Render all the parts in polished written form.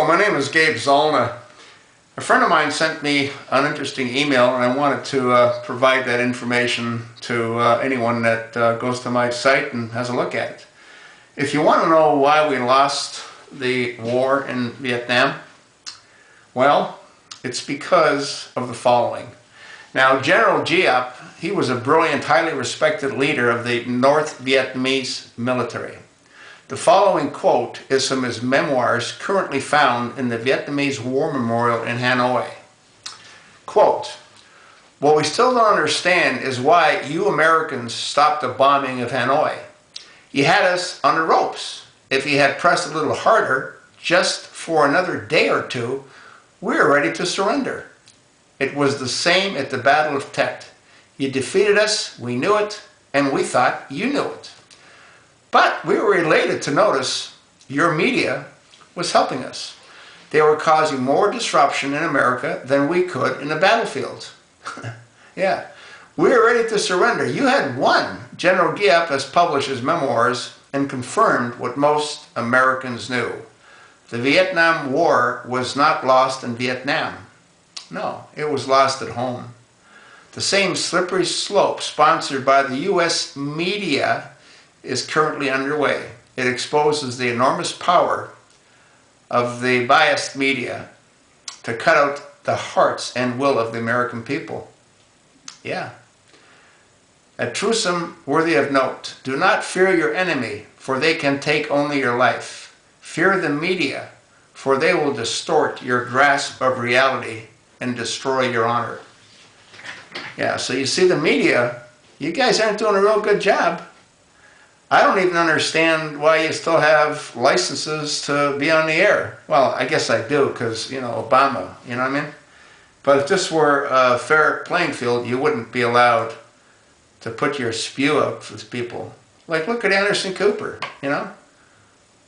Hello, my name is Gabe Zollner. A friend of mine sent me an interesting email and I wanted to provide that information to anyone that goes to my site and has a look at it. If you want to know why we lost the war in Vietnam, well, it's because of the following. Now, General Giap, he was a brilliant, highly respected leader of the North Vietnamese military. The following quote is from his memoirs currently found in the Vietnamese War Memorial in Hanoi. Quote, "What we still don't understand is why you Americans stopped the bombing of Hanoi. You had us on the ropes. If you had pressed a little harder, just for another day or two, we were ready to surrender. It was the same at the Battle of Tet. You defeated us, we knew it, and we thought you knew it. But we were elated to notice your media was helping us. They were causing more disruption in America than we could in the battlefield." Yeah, we were ready to surrender. You had won. General Giap has published his memoirs and confirmed what most Americans knew. The Vietnam War was not lost in Vietnam. No, it was lost at home. The same slippery slope sponsored by the U.S. media is currently underway. It exposes the enormous power of the biased media to cut out the hearts and will of the American people. Yeah. A truism worthy of note: do not fear your enemy, for they can take only your life. Fear the media, for they will distort your grasp of reality and destroy your honor. Yeah, so you see, the media, you guys aren't doing a real good job. I don't even understand why you still have licenses to be on the air. Well, I guess I do, because, you know, Obama, you know what I mean? But if this were a fair playing field, you wouldn't be allowed to put your spew out with people. Like, look at Anderson Cooper, you know?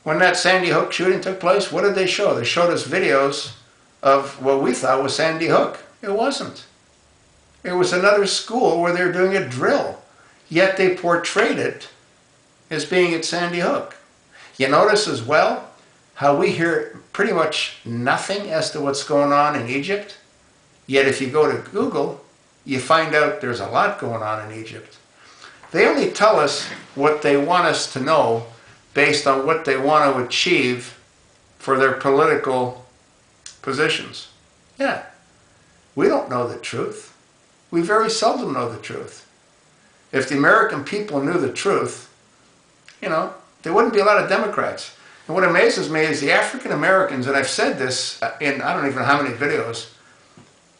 When that Sandy Hook shooting took place, what did they show? They showed us videos of what we thought was Sandy Hook. It wasn't. It was another school where they were doing a drill, yet they portrayed it as being at Sandy Hook. You notice as well how we hear pretty much nothing as to what's going on in Egypt, yet if you go to Google, you find out there's a lot going on in Egypt. They only tell us what they want us to know based on what they want to achieve for their political positions. Yeah, we don't know the truth. We very seldom know the truth. If the American people knew the truth, you know, there wouldn't be a lot of Democrats. And what amazes me is the African Americans, and I've said this in I don't even know how many videos,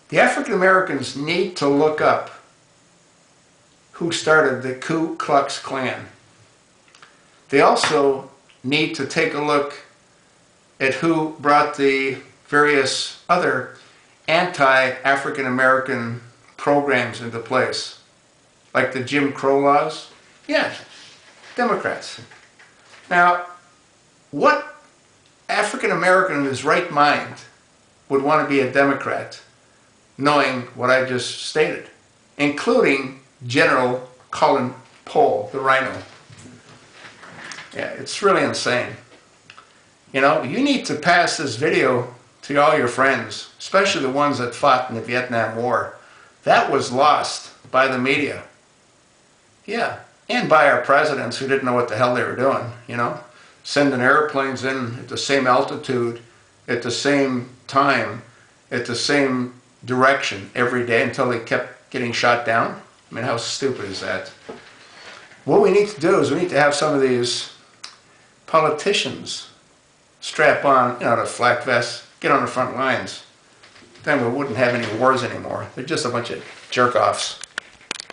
the African Americans need to look up who started the Ku Klux Klan. They also need to take a look at who brought the various other anti-African American programs into place, like the Jim Crow laws. Yeah, Democrats. Now, what African American in his right mind would want to be a Democrat, knowing what I just stated, including General Colin Powell, the Rhino? Yeah, it's really insane. You know, you need to pass this video to all your friends, especially the ones that fought in the Vietnam War. That was lost by the media. Yeah, and by our presidents who didn't know what the hell they were doing, you know? Sending airplanes in at the same altitude, at the same time, at the same direction every day until they kept getting shot down. I mean, how stupid is that? What we need to do is we need to have some of these politicians strap on, you know, the flak vests, get on the front lines. Then we wouldn't have any wars anymore. They're just a bunch of jerk-offs.